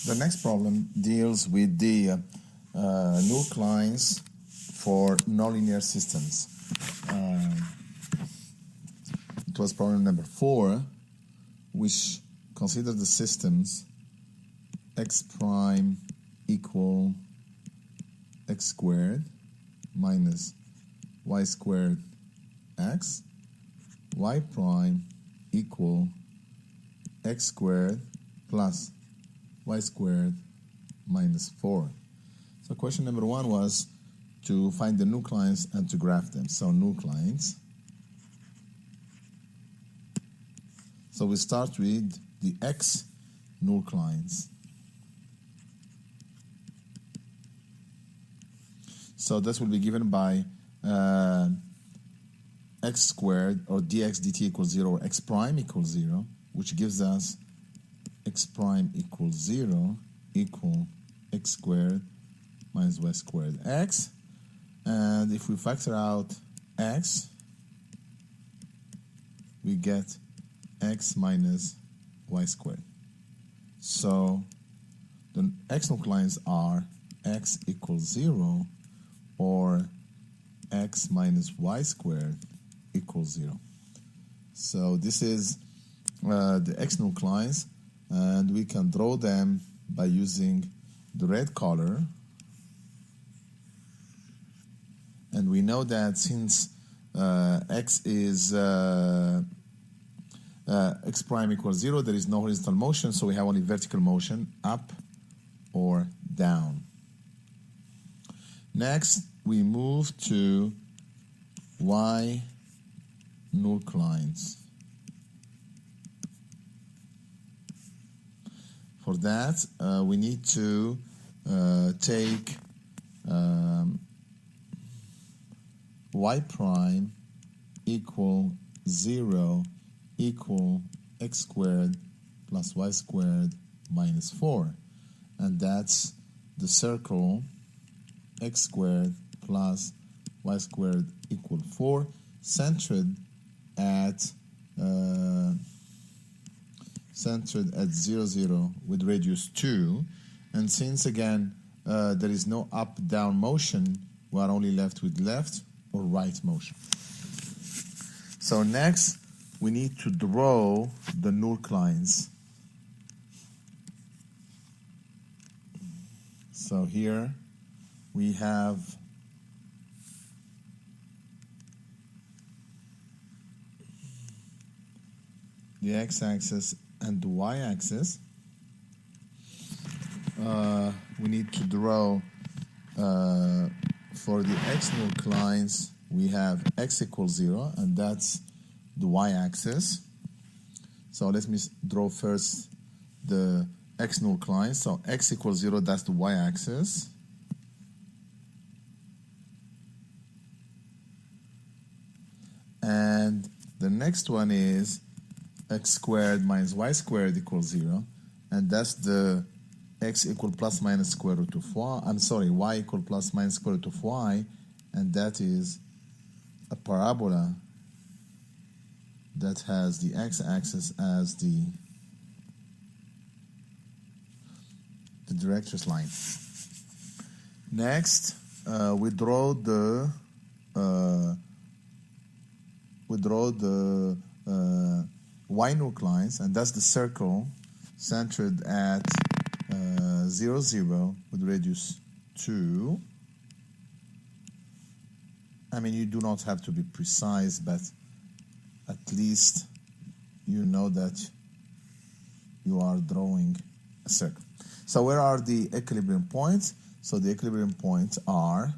The next problem deals with the Nullclines for nonlinear systems. It was problem number 4, which considers the systems x prime equal x squared minus y squared x, y prime equal x squared plus y squared minus 4. So question number 1 was to find the nuclines and to graph them. So nuclines. So we start with the x nuclines. So this will be given by x squared or dx dt equals 0 or x prime equals 0, which gives us x prime equals 0 equal x squared minus y squared x. And if we factor out x, we get x minus y squared. So the x nuclines are x equals 0 or x minus y squared equals 0. So this is the x nuclines, and we can draw them by using the red color. And we know that since x is x prime equals 0, there is no horizontal motion, so we have only vertical motion, up or down. Next, we move to y nullclines. For that, we need to take y prime equal 0 equal x squared plus y squared minus 4. And that's the circle x squared plus y squared equal 4, centered at 0, 0 with radius 2. And since again there is no up-down motion, we are only left with left or right motion. So next we need to draw the nullclines. So here we have the x-axis and the y-axis. We need to draw for the x nullclines, we have x equals 0, and that's the y-axis. So let me draw first the x nullclines. So x equals 0, that's the y-axis. And the next one is x squared minus y squared equals 0, and that's the x equal plus minus square root of y. I'm sorry, y equal plus minus square root of y, and that is a parabola that has the x-axis as the director's line. Next, we draw the y nullclines, and that's the circle centered at 0, 0 with radius 2. I mean, you do not have to be precise, but at least you know that you are drawing a circle. So where are the equilibrium points? So the equilibrium points are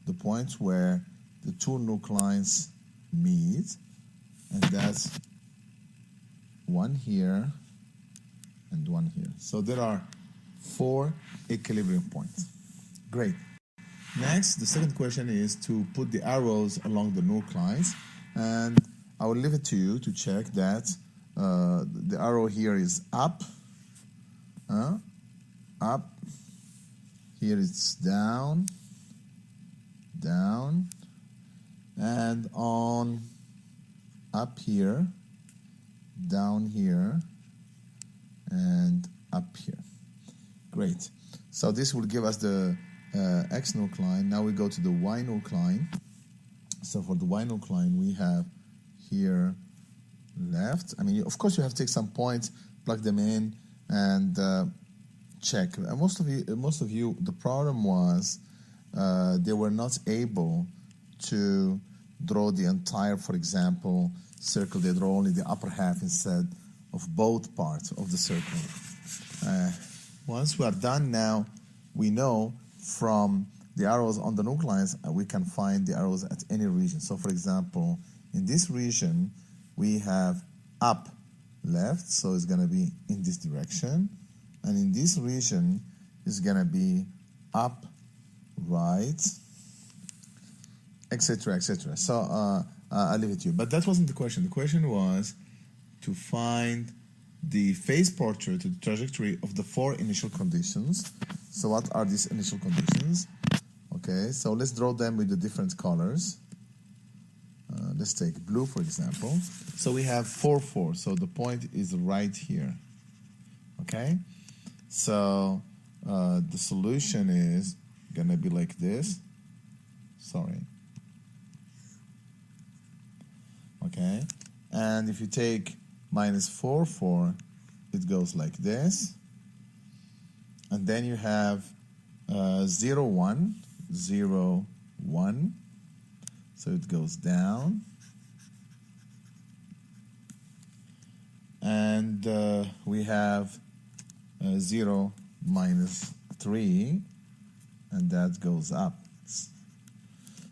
the points where the two nuclines meet, and that's one here and one here. So there are 4 equilibrium points. Great. Next, the second question is to put the arrows along the nuclines, and I will leave it to you to check that the arrow here is up, up, here it's down, down, and on up here, down here, and up here. Great. Great. So this will give us the X Nucline. Now we go to the Y Nucline. So for the Y Nucline, we have here left. I mean, of course, you have to take some points, plug them in, and check. And most of you, the problem was they were not able to draw the entire, for example, circle. They draw only the upper half instead of both parts of the circle. Once we are done now, we know from the arrows on the Nuclines, we can find the arrows at any region. So for example, in this region, we have up left, so it's going to be in this direction. And in this region, it's going to be up right, etc., etc. So I'll leave it to you. But that wasn't the question. The question was to find the phase portrait to the trajectory of the 4 initial conditions. So what are these initial conditions? Okay, so let's draw them with the different colors. Let's take blue, for example. So we have 4, 4. So the point is right here. Okay? So the solution is going to be like this. Sorry. Okay? And if you take minus 4, 4, it goes like this. And then you have 0, 1, 0, 1. So it goes down. And we have 0, minus 3, and that goes up.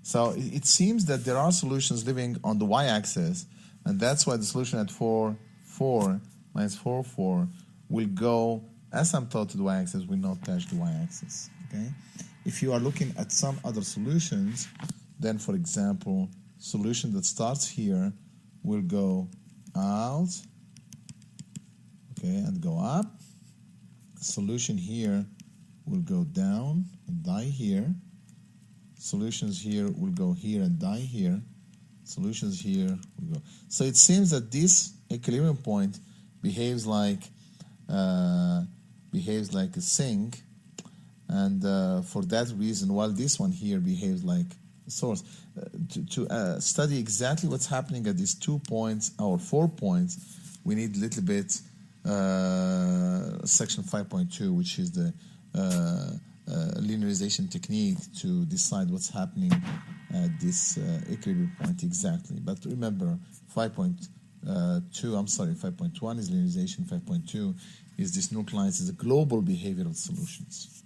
So it seems that there are solutions living on the y-axis, and that's why the solution at 4, 4, minus 4, 4 will go asymptote to the y-axis, will not touch the y-axis. Okay? If you are looking at some other solutions, then for example, solution that starts here will go out, okay, and go up. Solution here will go down and die here. Solutions here will go here and die here. Solutions here will go. So it seems that this equilibrium point behaves like a sink, and for that reason, while this one here behaves like a source. To study exactly what's happening at these 2 points or 4 points, we need a little bit section 5.2, which is the linearization technique to decide what's happening at this equilibrium point exactly. But remember, 5.1 is linearization, 5.2 is this Nullclines, is the global behavioral solutions.